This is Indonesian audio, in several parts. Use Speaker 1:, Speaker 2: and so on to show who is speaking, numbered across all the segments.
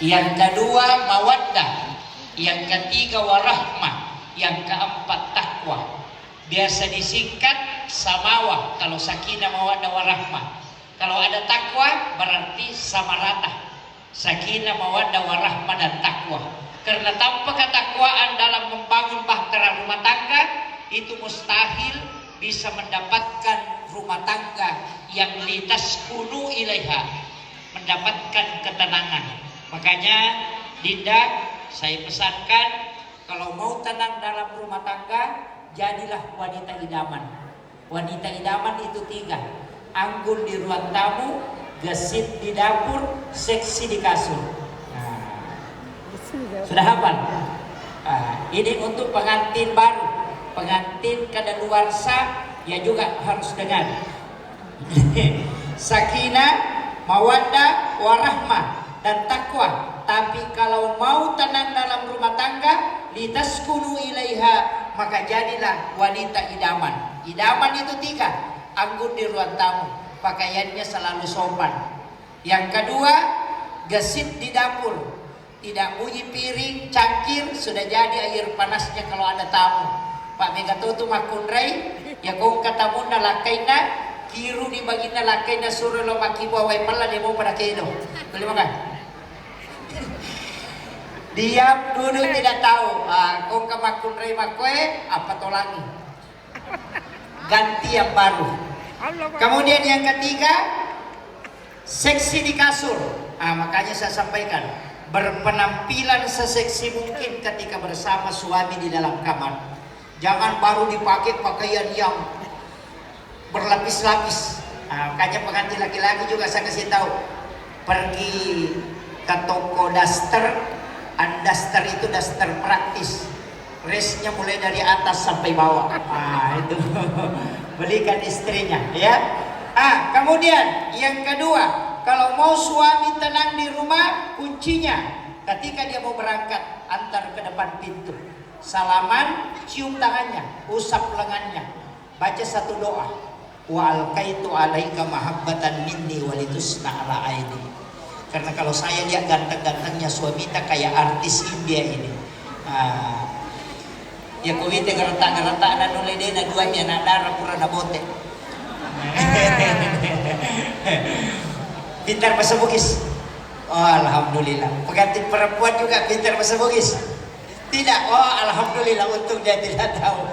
Speaker 1: Yang kedua mawaddah, yang ketiga warahmah, yang keempat takwa. Biasa disingkat samawa kalau sakinah mawaddah warahmah. Kalau ada takwa berarti sama rata. Sakinah mawaddah warahmah dan takwa. Karena tanpa ketakwaan dalam membangun bahtera rumah tangga itu mustahil bisa mendapatkan rumah tangga yang litaskunu ilaiha, mendapatkan ketenangan. Makanya Dinda, saya pesankan kalau mau tenang dalam rumah tangga, jadilah wanita idaman. Wanita idaman itu 3: anggun di ruang tamu, gesit di dapur, seksi di kasur. Nah, sudah hafal? Ini untuk pengantin baru, pengantin kadaluarsa ya juga harus dengar. Sakinah, mawaddah, warahmah dan takwa. Tapi kalau mau tenang dalam rumah tangga, litaskunu ilaiha, maka jadilah wanita idaman. Idaman itu 3: anggun di ruang tamu, pakaiannya selalu sopan. Yang kedua, gesit di dapur, tidak bunyi piring, cangkir, sudah jadi air panasnya kalau ada tamu. Pak Megatotu makunrei, ya kong katamuna lakaina, kiru di bagina lakaina suruh lo makiwa wai pala dia mau pada kedo. Boleh makan? Diam duduk tidak tahu. Kong kamakunrei makwe apa tolangi? Ganti yang baru. Kemudian yang ketiga, seksi di kasur. Makanya saya sampaikan, berpenampilan seseksi mungkin ketika bersama suami di dalam kamar. Jangan baru dipakai pakaian yang berlapis-lapis. Makanya pengantin laki-laki juga saya kasih tahu, pergi ke toko daster. Daster itu daster praktis, resnya mulai dari atas sampai bawah. Itu belikan istrinya ya. Kemudian yang kedua, kalau mau suami tenang di rumah, kuncinya ketika dia mau berangkat, antar ke depan pintu, salaman, cium tangannya, usap lengannya, baca satu doa, wa alqaitu alaika mahabbatan minni walitusna ala aini. Karena kalau saya lihat ganteng-gantengnya suami tak kayak artis India ini. Ya kuwite gertak-gertak na nulede na duanya na darah pura na bote. Pintar bahasa Bugis. Oh, alhamdulillah. Pengantin perempuan juga pintar bahasa Bugis. Tidak. Oh, alhamdulillah, untung dia tidak tahu.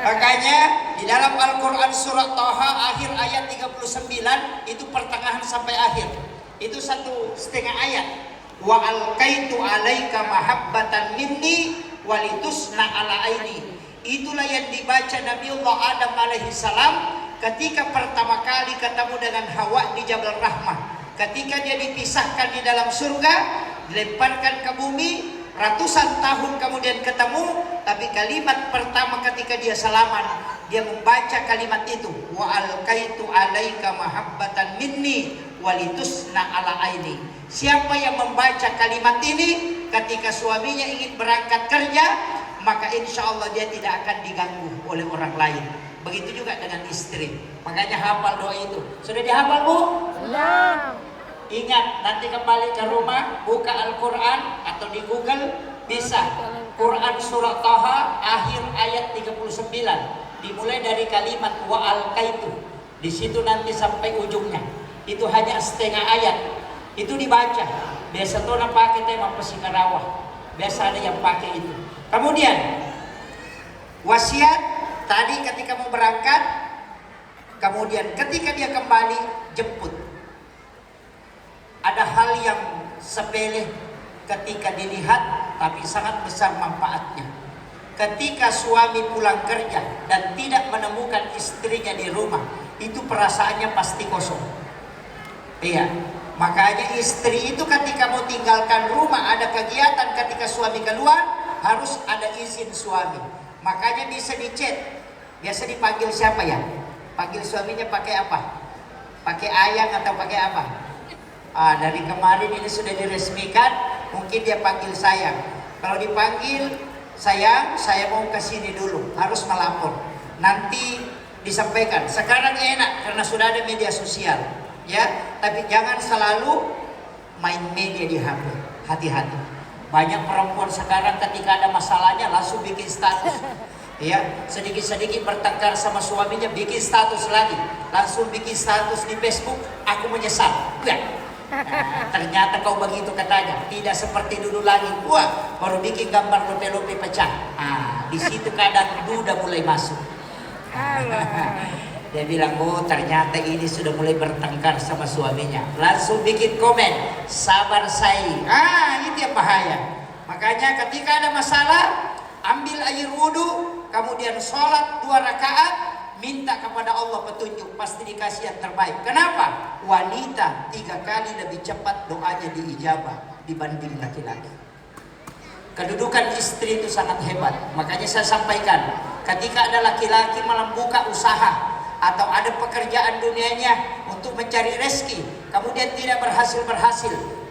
Speaker 1: Makanya di dalam Al-Quran surat Thaha akhir ayat 39 itu pertengahan sampai akhir. Itu 1,5 ayat. Wa alqaitu alaika mahabbatan minni walitusna ala aini. Itulah yang dibaca Nabiullah Adam alaihi salam ketika pertama kali ketemu dengan Hawa di Jabal Rahmah. Ketika dia dipisahkan di dalam surga, dilemparkan ke bumi, ratusan tahun kemudian ketemu, tapi kalimat pertama ketika dia salaman, dia membaca kalimat itu, wa alqaitu alaika mahabbatan minni walitusna ala aini. Siapa yang membaca kalimat ini ketika suaminya ingin berangkat kerja, maka insya Allah dia tidak akan diganggu oleh orang lain. Begitu juga dengan istri. Makanya hafal doa itu. Sudah dihafal, Bu? Sudah. Ingat, nanti kembali ke rumah, buka Al-Quran atau di Google bisa. Quran surah Thaha akhir ayat 39. Dimulai dari kalimat wa alqaitu. Di situ nanti sampai ujungnya. Itu hanya 1/2 ayat. Itu dibaca. Biasa tuh orang pakai tema Pesikarawah. Biasa ada yang pakai itu. Kemudian wasiat tadi ketika mau berangkat, kemudian ketika dia kembali jemput. Ada hal yang sepele ketika dilihat tapi sangat besar manfaatnya. Ketika suami pulang kerja dan tidak menemukan istrinya di rumah, itu perasaannya pasti kosong. Iya, makanya istri itu ketika mau tinggalkan rumah, ada kegiatan ketika suami keluar, harus ada izin suami. Makanya bisa dicet. Biasa dipanggil siapa ya? Panggil suaminya pakai apa? Pakai ayang atau pakai apa? Dari kemarin ini sudah diresmikan, mungkin dia panggil sayang. Kalau dipanggil sayang, saya mau ke sini dulu, harus melapor. Nanti disampaikan. Sekarang enak karena sudah ada media sosial. Ya, tapi jangan selalu main media di HP. hati-hati. Banyak perempuan sekarang ketika ada masalahnya langsung bikin status. Ya, sedikit-sedikit bertengkar sama suaminya bikin status lagi. Langsung bikin status di Facebook, aku menyesal. Ya. Nah, ternyata kau begitu katanya, tidak seperti dulu lagi. Wah, baru bikin gambar lope-lope pecah. Di situ kadang duda mulai masuk. Dia bilang, oh ternyata ini sudah mulai bertengkar sama suaminya. Langsung bikin komen, sabar saya. Itu yang bahaya. Makanya ketika ada masalah, ambil air wudhu, kemudian sholat 2 rakaat, minta kepada Allah petunjuk, pasti dikasih yang terbaik. Kenapa? Wanita 3 kali lebih cepat doanya diijabah dibanding laki-laki. Kedudukan istri itu sangat hebat. Makanya saya sampaikan, ketika ada laki-laki membuka usaha atau ada pekerjaan dunianya untuk mencari rezeki, kemudian tidak berhasil,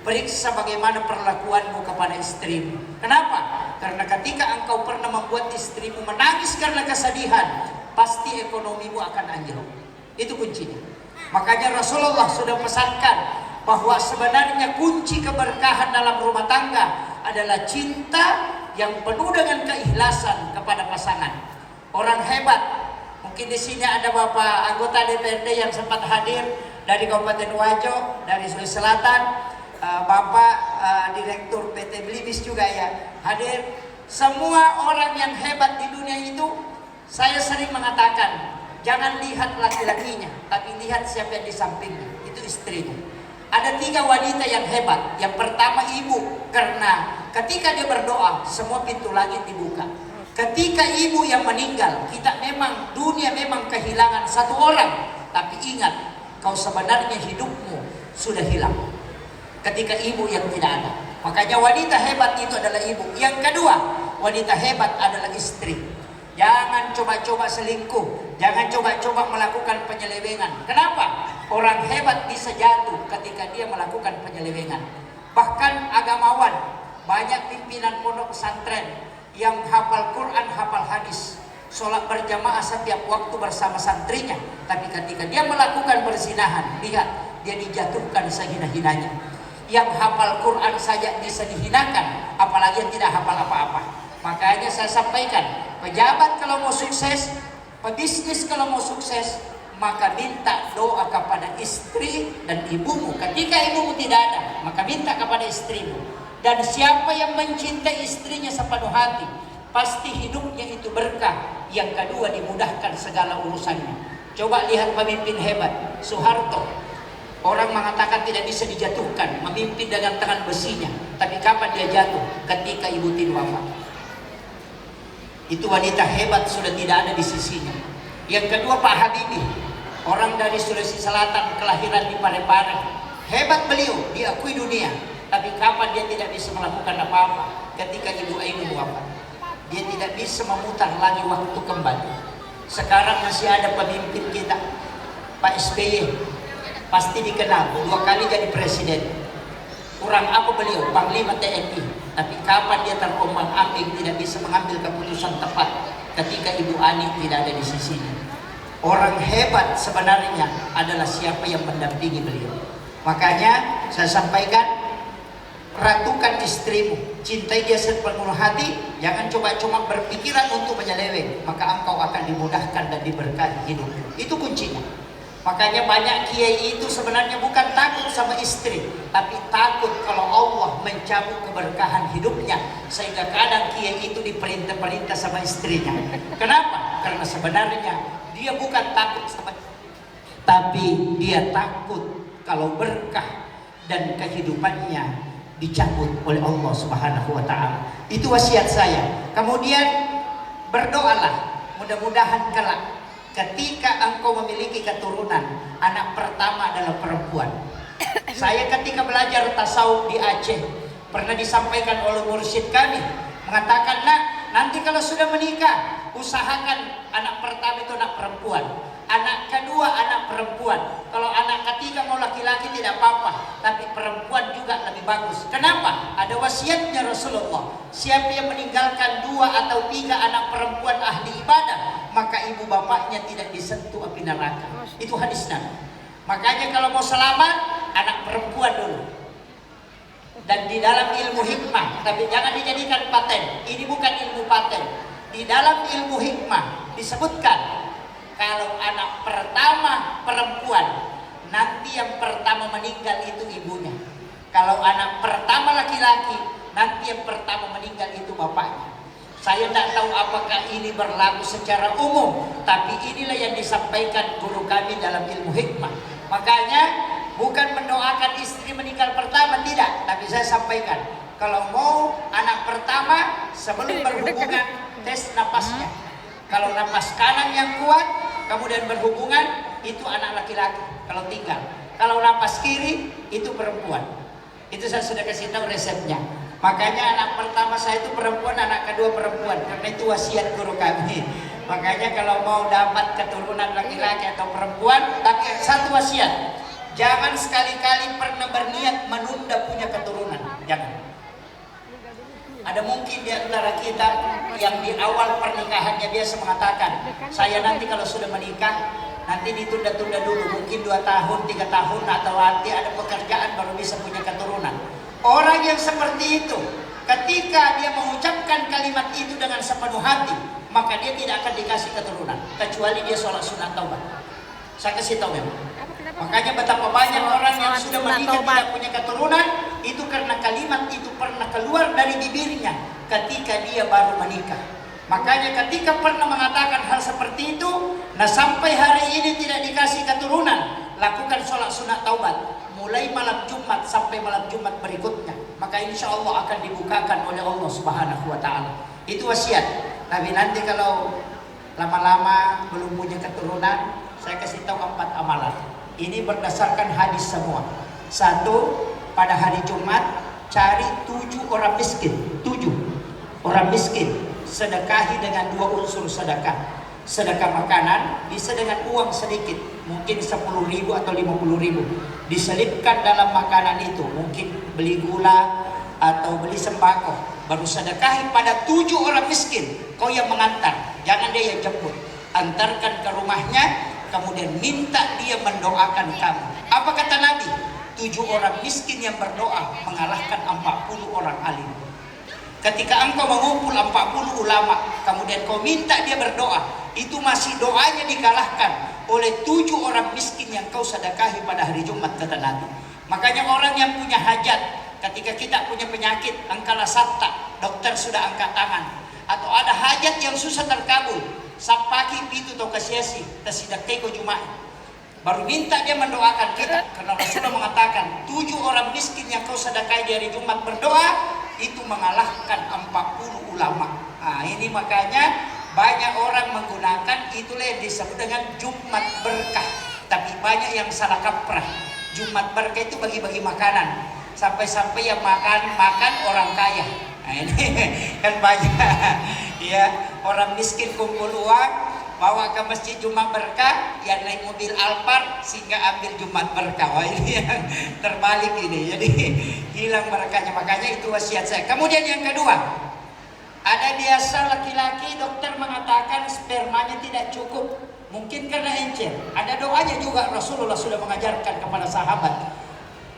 Speaker 1: periksa bagaimana perlakuanmu kepada istrimu. Kenapa? Karena ketika engkau pernah membuat istrimu menangis karena kesedihan, pasti ekonomimu akan anjlok. Itu kuncinya. Makanya Rasulullah sudah pesankan bahwa sebenarnya kunci keberkahan dalam rumah tangga adalah cinta yang penuh dengan keikhlasan kepada pasangan. Orang hebat, mungkin di sini ada Bapak anggota DPRD yang sempat hadir dari Kabupaten Wajo, dari Sulawesi Selatan, Bapak Direktur PT Belibis juga ya hadir. Semua orang yang hebat di dunia itu, saya sering mengatakan, jangan lihat laki-lakinya, tapi lihat siapa yang di sampingnya, itu istrinya. Ada 3 wanita yang hebat. Yang pertama ibu, karena ketika dia berdoa, semua pintu langit dibuka. Ketika ibu yang meninggal, kita memang, dunia memang kehilangan 1 orang, tapi ingat, kau sebenarnya hidupmu sudah hilang ketika ibu yang tidak ada. Makanya wanita hebat itu adalah ibu. Yang kedua, wanita hebat adalah istri. Jangan coba-coba selingkuh, jangan coba-coba melakukan penyelewengan. Kenapa? Orang hebat bisa jatuh ketika dia melakukan penyelewengan. Bahkan agamawan, banyak pimpinan pondok pesantren yang hafal Quran, hafal hadis, sholat berjamaah setiap waktu bersama santrinya, tapi ketika dia melakukan perzinahan, lihat, dia dijatuhkan sehina-hinanya. Yang hafal Quran saja bisa dihinakan, apalagi yang tidak hafal apa-apa. Makanya saya sampaikan, pejabat kalau mau sukses, pebisnis kalau mau sukses, maka minta doa kepada istri dan ibumu. Ketika ibumu tidak ada, maka minta kepada istrimu. Dan siapa yang mencintai istrinya sepenuh hati, pasti hidupnya itu berkah. Yang kedua, dimudahkan segala urusannya. Coba lihat pemimpin hebat, Soeharto. Orang mengatakan tidak bisa dijatuhkan, memimpin dengan tangan besinya. Tapi kapan dia jatuh? Ketika Ibu Tien wafat. Itu wanita hebat sudah tidak ada di sisinya. Yang kedua, Pak Habibie, orang dari Sulawesi Selatan, kelahiran di Parepare. Hebat beliau, diakui dunia. Tapi kapan dia tidak bisa melakukan apa-apa? Ketika Ibu Ainun wafat. Dia tidak bisa memutar lagi waktu kembali. Sekarang masih ada pemimpin kita, Pak SBY, pasti dikenal, 2 kali jadi presiden. Kurang apa beliau? Panglima TNI. Tapi kapan dia terombang-ambing, tidak bisa mengambil keputusan tepat ketika Ibu Ani tidak ada di sisinya. Orang hebat sebenarnya adalah siapa yang mendampingi beliau. Makanya saya sampaikan, ratukan istrimu, cintai dia sepenuh hati, jangan coba-coba berpikiran untuk menyeleweng, maka engkau akan dimudahkan dan diberkahi hidupmu. Itu kuncinya. Makanya banyak kiai itu sebenarnya bukan takut sama istri, tapi takut kalau Allah mencabut keberkahan hidupnya, sehingga kadang kiai itu diperintah-perintah sama istrinya. Kenapa? Karena sebenarnya dia bukan takut sama, tapi dia takut kalau berkah dan kehidupannya dicabut oleh Allah Subhanahu wa Ta'ala. Itu wasiat saya. Kemudian berdoalah, mudah-mudahan kelak ketika engkau memiliki keturunan, anak pertama adalah perempuan. Saya ketika belajar tasawuf di Aceh, pernah disampaikan oleh mursyid kami, mengatakan, nak, nanti kalau sudah menikah, usahakan anak pertama itu anak perempuan, anak kedua anak perempuan, kalau anak ketiga mau laki-laki tidak apa-apa, tapi perempuan juga lebih bagus. Kenapa? Ada wasiatnya Rasulullah, siapa yang meninggalkan 2 atau 3 anak perempuan ahli ibadah, maka ibu bapaknya tidak disentuh api neraka. Itu hadis Nabi. Makanya kalau mau selamat, anak perempuan dulu. Dan di dalam ilmu hikmah, tapi jangan dijadikan paten. Ini bukan ilmu paten. Di dalam ilmu hikmah disebutkan kalau anak pertama perempuan, nanti yang pertama meninggal itu ibunya. Kalau anak pertama laki-laki, nanti yang pertama meninggal itu bapaknya. Saya tidak tahu apakah ini berlaku secara umum, tapi inilah yang disampaikan guru kami dalam ilmu hikmah. Makanya bukan mendoakan istri meninggal pertama, tidak. Tapi saya sampaikan, kalau mau anak pertama sebelum berhubungan, tes napasnya. Kalau napas kanan yang kuat, kemudian berhubungan, itu anak laki-laki. Kalau tinggal, kalau napas kiri, itu perempuan. Itu saya sudah kasih tahu resepnya. Makanya anak pertama saya itu perempuan, anak kedua perempuan. Karena itu wasiat guru kami. Makanya kalau mau dapat keturunan laki-laki atau perempuan, tapi satu wasiat, jangan sekali-kali pernah berniat menunda punya keturunan. Jangan. Ada mungkin di antara kita yang di awal pernikahannya biasa mengatakan, saya nanti kalau sudah menikah, nanti ditunda-tunda dulu, mungkin 2 tahun, 3 tahun, atau nanti ada pekerjaan baru bisa punya keturunan. Orang yang seperti itu, ketika dia mengucapkan kalimat itu dengan sepenuh hati, maka dia tidak akan dikasih keturunan, kecuali dia sholat sunat taubat. Saya kasih tahu memang. Makanya betapa banyak orang yang sudah menikah tidak punya keturunan, itu karena kalimat itu pernah keluar dari bibirnya ketika dia baru menikah. Makanya ketika pernah mengatakan hal seperti itu, nah sampai hari ini tidak dikasih keturunan, lakukan sholat sunat taubat. Mulai malam Jumat sampai malam Jumat berikutnya, maka insya Allah akan dibukakan oleh Allah Subhanahu wa Ta'ala. Itu wasiat. Tapi nanti kalau lama-lama belum punya keturunan, saya kasih tahu 4 amalan. Ini berdasarkan hadis semua. 1, pada hari Jumat cari 7 orang miskin. 7 orang miskin, sedekahi dengan 2 unsur sedekah. Sedekah makanan bisa dengan uang sedikit, mungkin 10.000 atau 50.000, diselipkan dalam makanan itu, mungkin beli gula atau beli sembako, baru sedekahi pada 7 orang miskin. Kau yang mengantar, jangan dia yang jemput. Antarkan ke rumahnya, kemudian minta dia mendoakan kamu. Apa kata Nabi? 7 orang miskin yang berdoa mengalahkan 40 orang alim. Ketika engkau mengumpul 40 ulama, kemudian kau minta dia berdoa, itu masih doanya dikalahkan oleh 7 orang miskin yang kau sedekahi pada hari Jumat, kata Nabi. Makanya orang yang punya hajat, ketika kita punya penyakit, angkala satta, dokter sudah angkat tangan, atau ada hajat yang susah terkabul, sapaki pitu atau kasiasi, tasidakai ko Jumat, baru minta dia mendoakan kita, karena Rasulullah mengatakan 7 orang miskin yang kau sedekahi di hari Jumat berdoa, itu mengalahkan 40 ulama. Nah, ini makanya banyak orang menggunakan itulah yang disebut dengan Jumat berkah. Tapi banyak yang salah kaprah. Jumat berkah itu bagi-bagi makanan. Sampai-sampai yang makan orang kaya. Nah, ini kan banyak. Ya, orang miskin kumpul uang, bawa ke masjid Jumat berkah, yang naik mobil Alphard sehingga ambil Jumat berkah. Wah, ini yang terbalik ini. Jadi hilang berkahnya. Makanya itu wasiat saya. Kemudian yang kedua, ada biasa laki-laki dokter mengatakan spermanya tidak cukup, mungkin karena encer. Ada doanya juga, Rasulullah sudah mengajarkan kepada sahabat.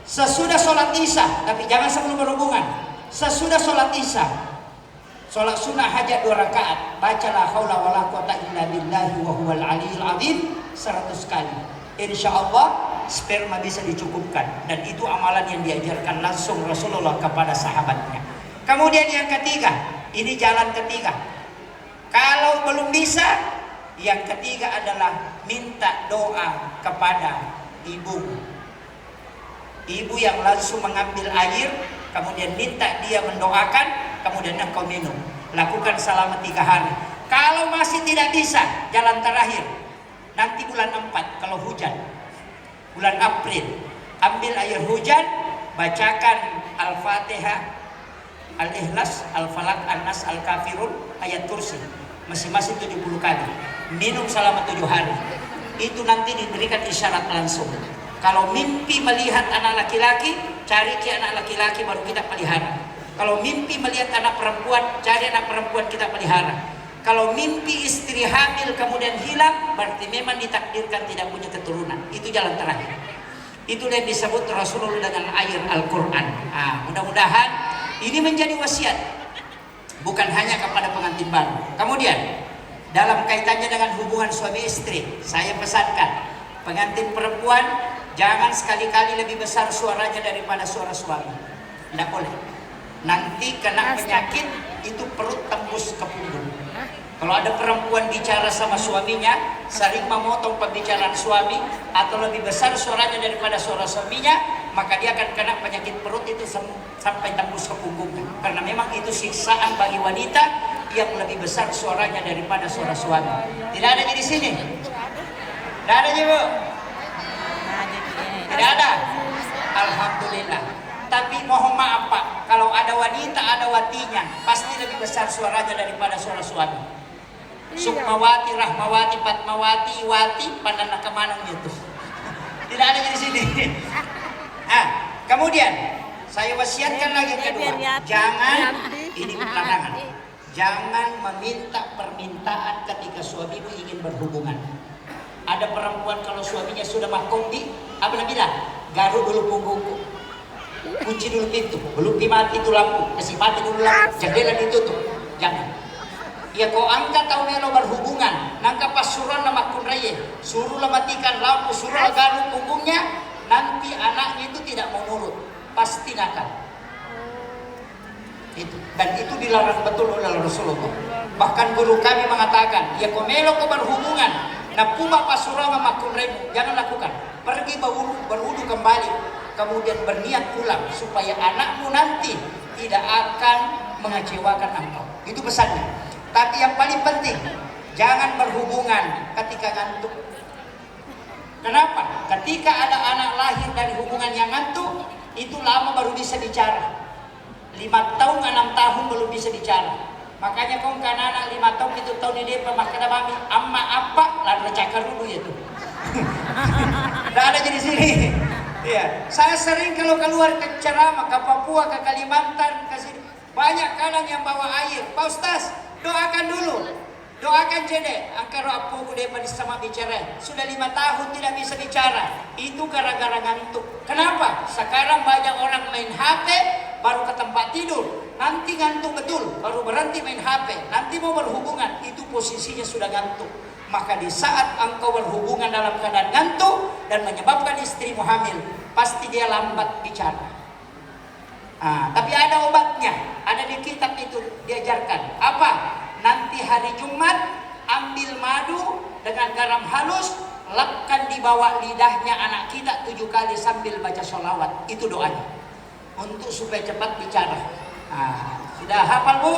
Speaker 1: Sesudah sholat isya, tapi jangan sebelum berhubungan. Sesudah sholat isya, sholat sunnah hajat 2 rakaat, bacalah haula wala quwata illa billahi wa huwal aliyil azim 100 kali. Insya Allah sperma bisa dicukupkan, dan itu amalan yang diajarkan langsung Rasulullah kepada sahabatnya. Kemudian yang ketiga, ini jalan ketiga. Kalau belum bisa, yang ketiga adalah minta doa kepada ibu. Ibu yang langsung mengambil air, kemudian minta dia mendoakan, kemudian engkau minum. Lakukan selama 3 hari. Kalau masih tidak bisa, jalan terakhir, nanti bulan 4 kalau hujan, bulan April, ambil air hujan, bacakan Al-Fatihah, Al-Ikhlas, Al-Falaq, An-Nas, Al-Kafirun, ayat kursi, masing-masing 70 kali. Minum selama 7 hari. Itu nanti diberikan isyarat langsung. Kalau mimpi melihat anak laki-laki, cari anak laki-laki baru kita pelihara. Kalau mimpi melihat anak perempuan, cari anak perempuan kita pelihara. Kalau mimpi istri hamil kemudian hilang, berarti memang ditakdirkan tidak punya keturunan. Itu jalan terakhir. Itu yang disebut Rasulullah dengan air Al-Quran. Mudah-mudahan ini menjadi wasiat, bukan hanya kepada pengantin baru. Kemudian dalam kaitannya dengan hubungan suami istri, saya pesankan pengantin perempuan jangan sekali-kali lebih besar suaranya daripada suara suami. Tidak boleh. Nanti kena penyakit, itu perut tembus ke punggung. Kalau ada perempuan bicara sama suaminya, sering memotong pembicaraan suami, atau lebih besar suaranya daripada suara suaminya, maka dia akan kena penyakit perut itu sampai tembus ke punggungnya. Karena memang itu siksaan bagi wanita yang lebih besar suaranya daripada suara suami. Tidak ada di sini. Tidak ada, Bu. Tidak ada. Alhamdulillah. Tapi mohon maaf Pak, kalau ada wanita ada watinya, pasti lebih besar suaranya daripada suara suami. Sukmawati, Rahmawati, Patmawati, Iwati, pandana kemana gitu. Tidak ada di sini. Kemudian saya wasiatkan lagi kedua, jangan, ini pelarangan, jangan meminta permintaan ketika suamimu ingin berhubungan. Ada perempuan kalau suaminya sudah mahkombi, apa nak bilang? Garuk dulu punggungku, kunci dulu pintu, belum dimati itu lampu, kasih mati dulu lampu, jendela ditutup. Jangan. Ya kau angkat tahu melo berhubungan, nangka pas suruh nama kunraye, suruh matikan lampu, suruh garuk punggungnya, nanti anaknya itu tidak mau nurut, pasti nakal. Itu, dan itu dilarang betul oleh Rasulullah. Bahkan guru kami mengatakan, ya kau melo kau berhubungan, nah puma pas suruh nama kunraye, jangan lakukan. Pergi berwudu kembali, kemudian berniat pulang supaya anakmu nanti tidak akan mengecewakan engkau. Itu pesannya. Tapi yang paling penting, jangan berhubungan ketika ngantuk. Kenapa? Ketika ada anak lahir dari hubungan yang ngantuk, itu lama baru bisa bicara. 5 tahun, 6 tahun belum bisa bicara. Makanya kau kan anak 5 tahun itu tahun ini pemakaian mami, amma apa, lalu cakar dulu ya tuh. Tidak ada jadi sini. Iya. Saya sering kalau keluar ke ceramah ke Papua, ke Kalimantan, ke sini, banyak kadang yang bawa air. Pak Ustaz, doakan dulu, doakan jede. Angkaro aku udah sama bicara. Sudah 5 tahun tidak bisa bicara. Itu gara-gara ngantuk. Kenapa? Sekarang banyak orang main HP, baru ke tempat tidur. Nanti ngantuk betul, baru berhenti main HP. Nanti mau berhubungan, itu posisinya sudah ngantuk. Maka di saat engkau berhubungan dalam keadaan ngantuk dan menyebabkan istrimu hamil, pasti dia lambat bicara. Tapi ada obatnya, ada di kitab itu diajarkan. Apa? Nanti hari Jumat ambil madu dengan garam halus, lapkan di bawah lidahnya anak kita 7 kali sambil baca sholawat. Itu doanya untuk supaya cepat bicara. Sudah hafal Bu?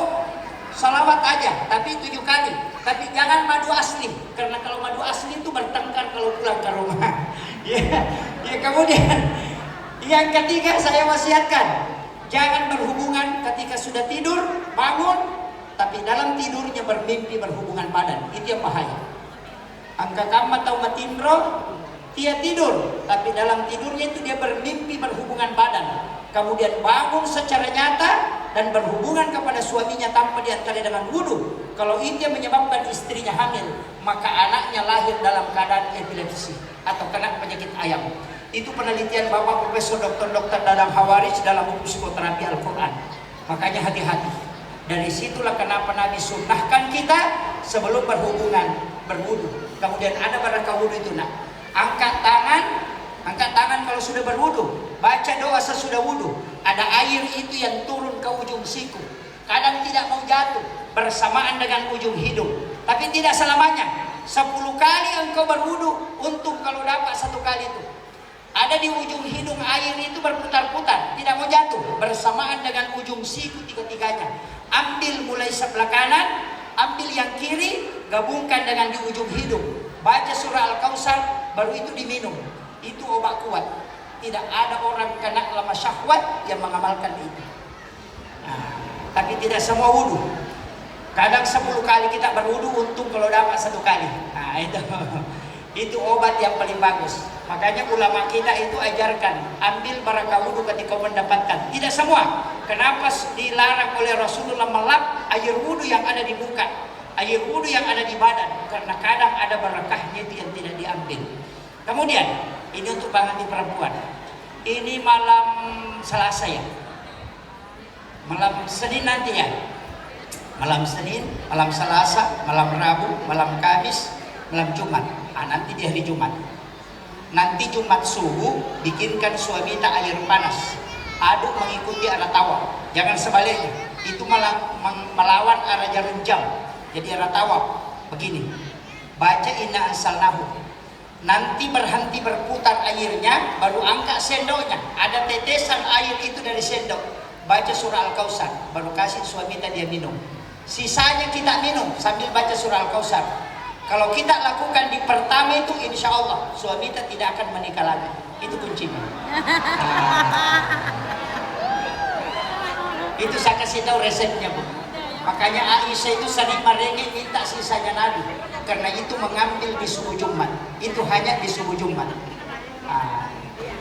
Speaker 1: Sholawat aja, tapi 7 kali. Tapi jangan madu asli, karena kalau madu asli itu bertengkar kalau pulang ke rumah. Ya, kemudian yang ketiga saya wasiatkan, jangan berhubungan ketika sudah tidur, bangun, tapi dalam tidurnya bermimpi berhubungan badan. Itu yang bahaya. Angka kama atau matindro, dia tidur, tapi dalam tidurnya itu dia bermimpi berhubungan badan. Kemudian bangun secara nyata dan berhubungan kepada suaminya tanpa diantara dengan wudu. Kalau itu yang menyebabkan istrinya hamil, maka anaknya lahir dalam keadaan epilepsi atau kena penyakit ayam. Itu penelitian Bapak Profesor Dr. Dadang Hawarij dalam buku psikoterapi Al-Quran. Makanya hati-hati. Dari situlah kenapa Nabi sunnahkan kita sebelum berhubungan berwudu. Kemudian ada barakah wudu itu nak. Angkat tangan kalau sudah berwudu. Baca doa sesudah wudu. Ada air itu yang turun ke ujung siku. Kadang tidak mau jatuh bersamaan dengan ujung hidung. Tapi tidak selamanya. 10 kali engkau berwudu, untung kalau dapat 1 kali itu. Ada di ujung hidung air itu berputar-putar, tidak mau jatuh bersamaan dengan ujung siku 3-tiganya. Ambil mulai sebelah kanan, ambil yang kiri, gabungkan dengan di ujung hidung. Baca surah Al-Kautsar, baru itu diminum. Itu obat kuat. Tidak ada orang kena lama syahwat yang mengamalkan itu. Tapi tidak semua wudu. Kadang 10 kali kita berwudu, untung kalau dapat 1 kali. Itu obat yang paling bagus. Makanya ulama kita itu ajarkan, ambil barakah wudu ketika mendapatkan. Tidak semua. Kenapa dilarang oleh Rasulullah melap air wudu yang ada di muka, air wudu yang ada di badan? Karena kadang ada barakahnya itu yang tidak diambil. Kemudian Ini untuk pengantin perempuan. Ini malam Selasa ya. Malam Senin nanti ya. Malam Senin, malam Selasa, malam Rabu, malam Kamis, malam Jumat. Nanti di hari Jumat. Nanti Jumat subuh bikinkan suami tak air panas. Aduk mengikuti arah tawaf. Jangan sebaliknya. Itu malah melawan arah jarum jam. Jadi arah tawaf begini. Baca inna ansalnahu. Nanti berhenti berputar airnya, baru angkat sendoknya. Ada tetesan air itu dari sendok. Baca surah Al-Kautsar, baru kasih suami tadi dia minum. Sisanya kita minum sambil baca surah Al-Kautsar. Kalau kita lakukan di pertama itu, insya Allah suami kita tidak akan menikah lagi. Itu kuncinya. Itu saya kasih tahu resepnya, Bu. Makanya Aisyah itu sering merengek minta sisanya Nabi, karena itu mengambil di subuh Jumat. Itu hanya di subuh Jumat.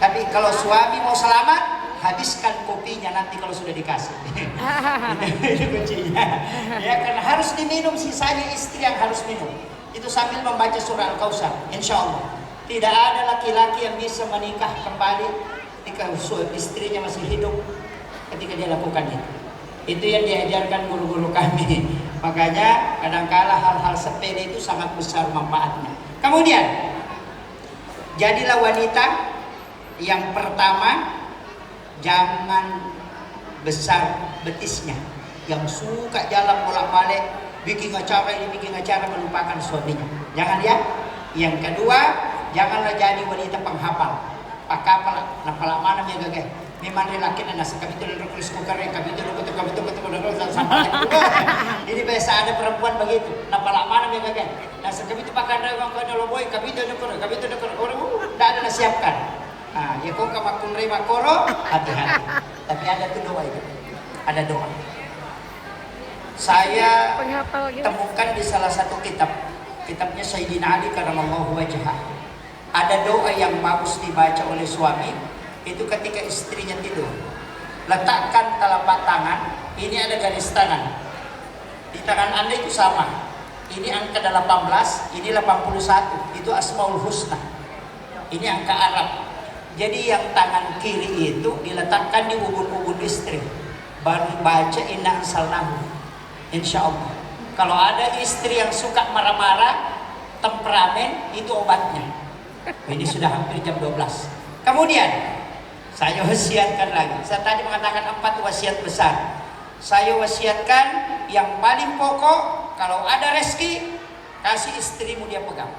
Speaker 1: Tapi kalau suami mau selamat, habiskan kopinya nanti kalau sudah dikasih. Itu kuncinya. Ya, karena harus diminum, sisanya istri yang harus minum. Itu sambil membaca surah Al-Kautsar. Insya Allah tidak ada laki-laki yang bisa menikah kembali ketika istrinya masih hidup ketika dia lakukan itu. Itu yang diajarkan guru-guru kami. Makanya kadangkala hal-hal sepele itu sangat besar manfaatnya. Kemudian jadilah wanita yang pertama, jangan besar betisnya, yang suka jalan bolak-balik, bikin acara ini, bikin acara, melupakan suaminya. Jangan ya. Yang kedua, janganlah jadi wanita penghafal. Pakapal, napala mana ya gagah. Memang lelaki dan nasa kami itu dan rukus kukar yang kami itu sampai. Ini biasa ada perempuan begitu. Napala mana ya gagah. Nasa kami itu pakai orang kalau boy kami itu orang tidak ada siapkan. Ya kau kamakun rema koro, hati-hati. Tapi ada tuh doa itu. Ada doa. Saya temukan di salah satu kitabnya Sayyidina Ali karramallahu wajhah. Ada doa yang bagus dibaca oleh suami itu ketika istrinya tidur. Letakkan telapak tangan, ini ada garis tangan. Di tangan Anda itu sama. Ini angka 18, ini 81. Itu Asmaul Husna. Ini angka Arab. Jadi yang tangan kiri itu diletakkan di ubun-ubun istri. Baru baca inna ansalnahu. Insya Allah. Kalau ada istri yang suka marah-marah, temperamen, itu obatnya. Ini sudah hampir jam 12. Kemudian saya wasiatkan lagi. Saya tadi mengatakan 4 wasiat besar. Saya wasiatkan yang paling pokok, kalau ada rezeki, kasih istrimu dia pegang.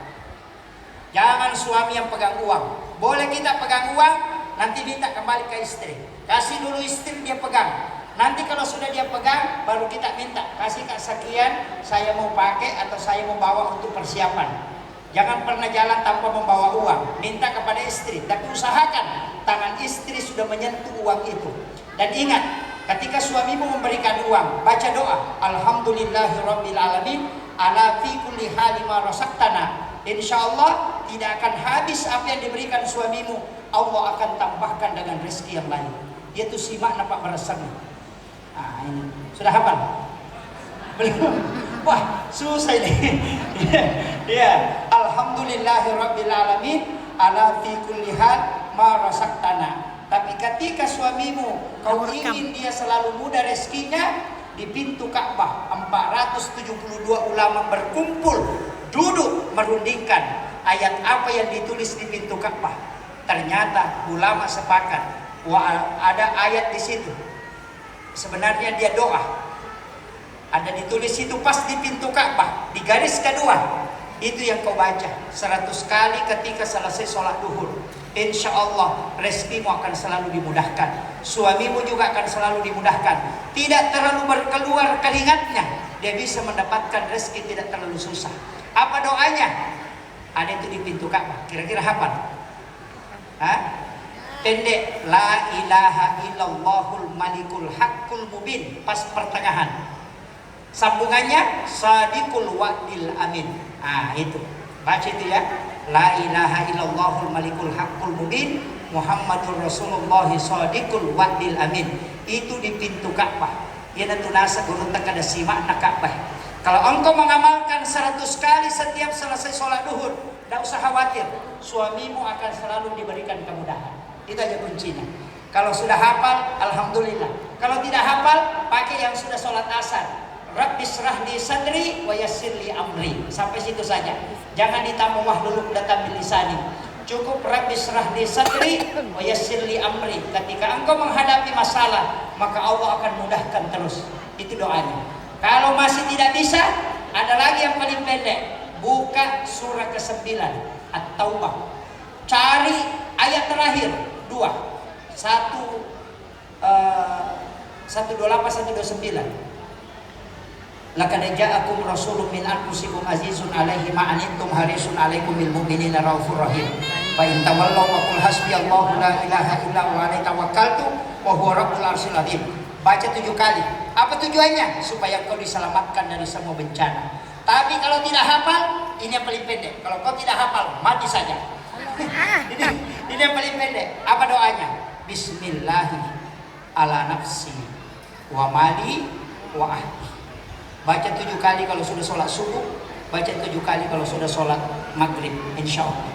Speaker 1: Jangan suami yang pegang uang. Boleh kita pegang uang, nanti minta kembali ke istri. Kasih dulu istri dia pegang. Nanti kalau sudah dia pegang, baru kita minta. Kasih Kak sekian, saya mau pakai atau saya mau bawa untuk persiapan. Jangan pernah jalan tanpa membawa uang. Minta kepada istri. Tapi usahakan tangan istri sudah menyentuh uang itu. Dan ingat, ketika suamimu memberikan uang, baca doa. Alhamdulillahirrabbilalamin. Ala fi kulli hali ma rasaktana. Insya Allah tidak akan habis apa yang diberikan suamimu. Allah akan tambahkan dengan rezeki yang lain. Yaitu simak nampak meresahnya. Ini sudah hafal? Belum? Wah, susah ini. Ya, alhamdulillahirrabbilalamin ala fi kulli hal ma rasaktana. Tapi ketika suamimu kau ingin dia selalu mudah rezekinya, di pintu Ka'bah 472 ulama berkumpul duduk merundingkan ayat apa yang ditulis di pintu Ka'bah. Ternyata ulama sepakat, ada ayat di situ. Sebenarnya dia doa. Ada ditulis itu pas di pintu Ka'bah, di garis kedua. Itu yang kau baca 100 kali ketika selesai sholat duhur. Insya Allah rezekimu akan selalu dimudahkan. Suamimu juga akan selalu dimudahkan. Tidak terlalu berkeluar keringatnya. Dia bisa mendapatkan rezeki tidak terlalu susah. Apa doanya? Ada itu di pintu Ka'bah. Kira-kira hafal? Pendek. La ilaha illallahul malikul haqqul mubin. Pas pertengahan. Sambungannya sadiqul wa'dil amin. Itu. Baca itu ya. La ilaha illallahul malikul haqqul mubin Muhammadur Rasulullah sadiqul wa'dil amin. Itu di pintu Ka'bah. Ya nanti nasa gurun tak ada simak nak Ka'bah. Kalau engkau mengamalkan 100 kali setiap selesai sholat duhur, tidak usah khawatir, suamimu akan selalu diberikan kemudahan. Itu aja kuncinya. Kalau sudah hafal, alhamdulillah. Kalau tidak hafal, pakai yang sudah sholat asar. Rabbi shrah li sadri wa yassir li amri. Sampai situ saja. Jangan ditambah wahlul 'uqdatam min lisani. Cukup Rabbi shrah li sadri wa yassir li amri. Ketika engkau menghadapi masalah, maka Allah akan mudahkan terus. Itu doanya. Kalau masih tidak bisa, ada lagi yang paling pendek. Buka surah ke-9 At-Taubah. Cari ayat terakhir 2. 128 129. Laqad ja'akum rasulun min anfusikum azizun 'alaihi ma anittum harisun 'alaikum bil mu'minina raufur rahim. Fa in tawallaw fa qul hasbiyallahu la ilaha illa huwa 'alaihi tawakkaltu wa huwa rabbul arsyil azim. Baca 7 kali. Apa tujuannya? Supaya kau diselamatkan dari semua bencana. Tapi kalau tidak hafal, ini yang paling pendek. Kalau kau tidak hafal, mati saja. ini yang paling pendek. Apa doanya? Bismillahi ala nafsi wa mali wa ahli. Baca 7 kali kalau sudah sholat subuh, baca 7 kali kalau sudah sholat maghrib, insya Allah.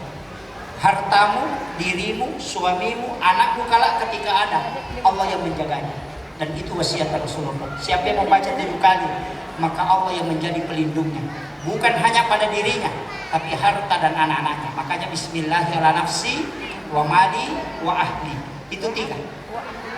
Speaker 1: Hartamu, dirimu, suamimu, anakmu kelak ketika ada, Allah yang menjaganya. Dan itu wasiat Rasulullah. Siapa yang membaca 7 kali, maka Allah yang menjadi pelindungnya. Bukan hanya pada dirinya, tapi harta dan anak-anaknya. Makanya bismillahi ala nafsi wa mali wa ahli. Itu 3.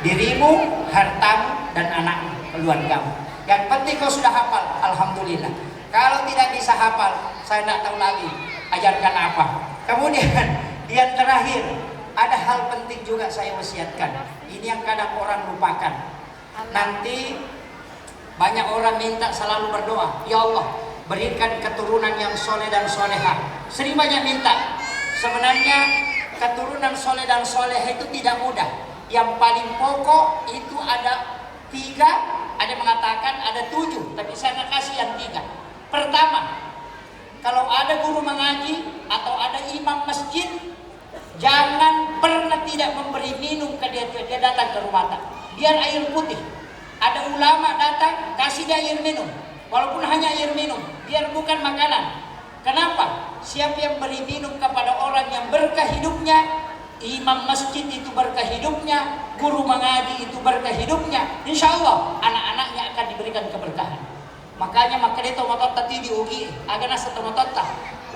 Speaker 1: Dirimu, hartamu, dan anakmu, keluargamu. Yang penting kau sudah hafal, alhamdulillah. Kalau tidak bisa hafal, saya tidak tahu lagi ajarkan apa. Kemudian yang terakhir, ada hal penting juga saya wasiatkan. Ini yang kadang orang lupakan. Nanti banyak orang minta selalu berdoa, ya Allah berikan keturunan yang soleh dan soleha. Sering banyak minta. Sebenarnya keturunan soleh dan soleha itu tidak mudah. Yang paling pokok itu ada 3. Ada mengatakan ada 7, tapi saya kasih yang 3. Pertama, kalau ada guru mengaji atau ada imam masjid, jangan pernah tidak memberi minum ke dia datang ke rumah. Biar air putih. Ada ulama datang, kasih dia air minum. Walaupun hanya air minum, biar bukan makanan. Kenapa? Siapa yang beri minum kepada orang yang berkah hidupnya, imam masjid itu berkah hidupnya, guru mengaji itu berkah hidupnya, insya Allah anak-anaknya akan diberikan keberkahan. Makanya itu matotta ti diugi agana sa matotta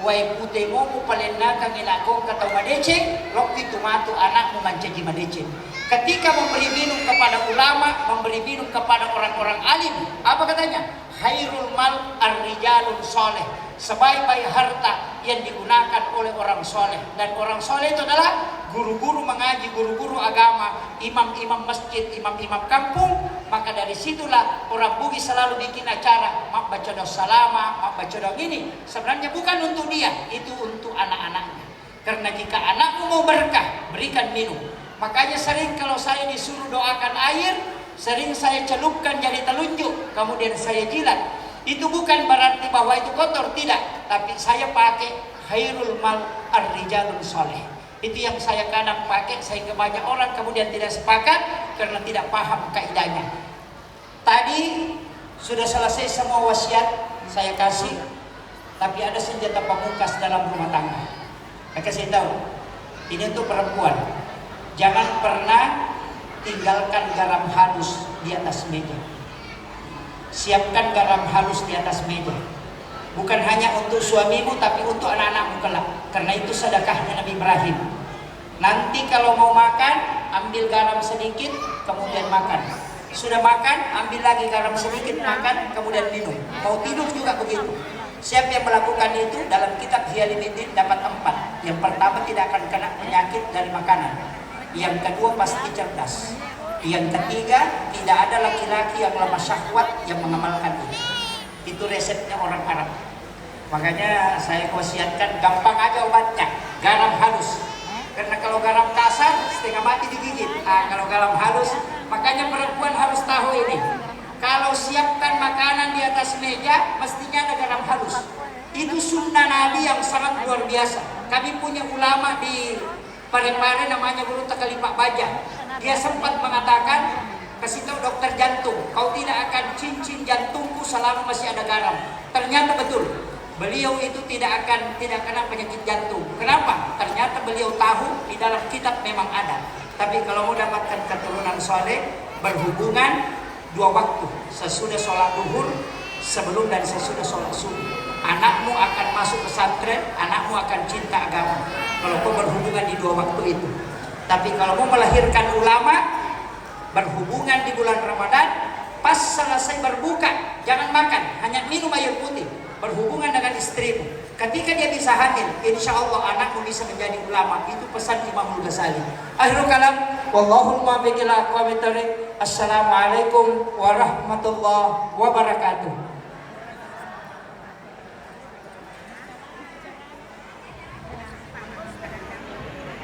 Speaker 1: way putih mo palena kang ilako kataw madece lokti tumatu anakmu mancaji madece. Ketika memberi minum kepada ulama, memberi minum kepada orang-orang alim, apa katanya? Khairul mal ar-rijalun soleh. Sebaik-baik harta yang digunakan oleh orang soleh. Dan orang soleh itu adalah guru-guru mengaji, guru-guru agama, imam-imam masjid, imam-imam kampung. Maka dari situlah orang Bugis selalu bikin acara mak baca doa salama, mak baca doa gini. Sebenarnya bukan untuk dia, itu untuk anak-anaknya. Karena jika anakmu mau berkah, berikan minum. Makanya sering kalau saya disuruh doakan air, sering saya celupkan jadi telunjuk, kemudian saya jilat. Itu bukan berarti bahwa itu kotor, tidak. Tapi saya pakai khairul mal ar-rijalun soleh. Itu yang saya kadang pakai, sehingga banyak orang kemudian tidak sepakat karena tidak paham kaidahnya. Tadi sudah selesai semua wasiat saya kasih, tapi ada senjata pamungkas dalam rumah tangga. Saya kasih tahu, ini untuk perempuan. Jangan pernah tinggalkan garam halus di atas meja. Siapkan garam halus di atas meja. Bukan hanya untuk suamimu, tapi untuk anak-anakmu kelak. Karena itu sedekahnya Nabi Ibrahim. Nanti kalau mau makan, ambil garam sedikit, kemudian makan. Sudah makan, ambil lagi garam sedikit, makan, kemudian minum. Mau tidur juga begitu. Siapa yang melakukan itu dalam kitab Hiyaliddin dapat 4. Yang pertama tidak akan kena penyakit dari makanan. Yang kedua pasti cerdas. Yang ketiga, tidak ada laki-laki yang lemah syahwat yang mengamalkan ini. Itu resepnya orang Arab. Makanya saya wasiatkan gampang aja obatnya, garam halus. Karena kalau garam kasar setengah mati digigit. Kalau garam halus, makanya perempuan harus tahu ini. Kalau siapkan makanan di atas meja, mestinya ada garam halus. Itu sunnah Nabi yang sangat luar biasa. Kami punya ulama di Parepare namanya Guru Takalipak Baja. Dia sempat mengatakan, kasih tahu dokter jantung, kau tidak akan cincin jantungku selama masih ada garam. Ternyata betul. beliau itu tidak akan kena penyakit jantung. Kenapa? Ternyata beliau tahu di dalam kitab memang ada. Tapi kalau mau dapatkan keturunan soleh, berhubungan 2 waktu, sesudah sholat duhur, sebelum dan sesudah sholat subuh. Anakmu akan masuk pesantren, anakmu akan cinta agama kalau kau berhubungan di 2 waktu itu. Tapi kalau mau melahirkan ulama, berhubungan di bulan Ramadan, pas selesai berbuka, jangan makan, hanya minum air putih. Berhubungan dengan istrimu, ketika dia bisa hamil, insya Allah anakmu bisa menjadi ulama. Itu pesan Imam Ghazali. Akhirul kalam, wallahul muwaffiq ila aqwamit thoriq. Assalamualaikum warahmatullahi wabarakatuh.